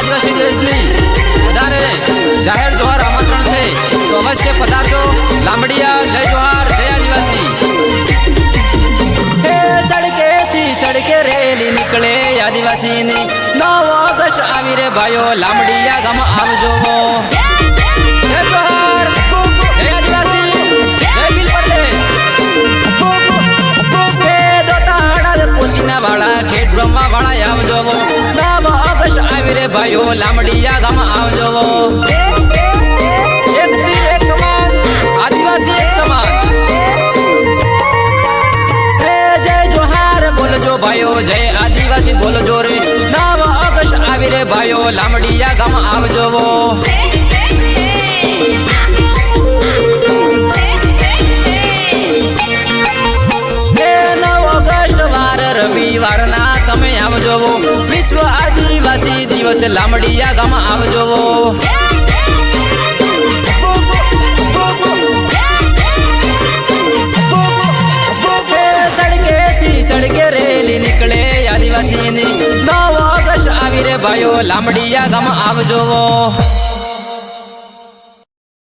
આદિવાસી દિવસની વધારે જાહેર જોહર આમંત્રણ છે તો અવશ્ય પધારજો. લાંબડિયા જય જોહાર જય આદિવાસી. સડકેથી સડકે રેલી નીકળે આદિવાસીની 9 ઓગસ્ટ આવી રે ભાઈઓ લાંબડિયા ગામ આવજો. જય જોહાર જય આદિવાસી જય બિલ પ્રદેશ. દોતાડા પોસીના વાળા ખેડ બ્રહ્મા વાળા આવજો. 9 ઓગસ્ટ આવી રે ભાઈઓ લાંબડિયા ગામ આવજો. એક તીર એક કમાન આદિવાસી એક સમાન. બોલજો ભાઈઓ જય આદિવાસી બોલજો રે. 9 ઓગસ્ટ આવી રે ભાઈઓ લાંબડિયા ગામ આવજો. 9 ઓગસ્ટ વાર રવિવારના તમે આવજો. વિશ્વ આદિવાસી દિવસ લાંબડિયા ગામ આવજો. સડકે રેલી નીકળે આદિવાસીની 9 ઓગસ્ટ આવી રે ભાઈઓ લાંબડિયા ગામ આવજો.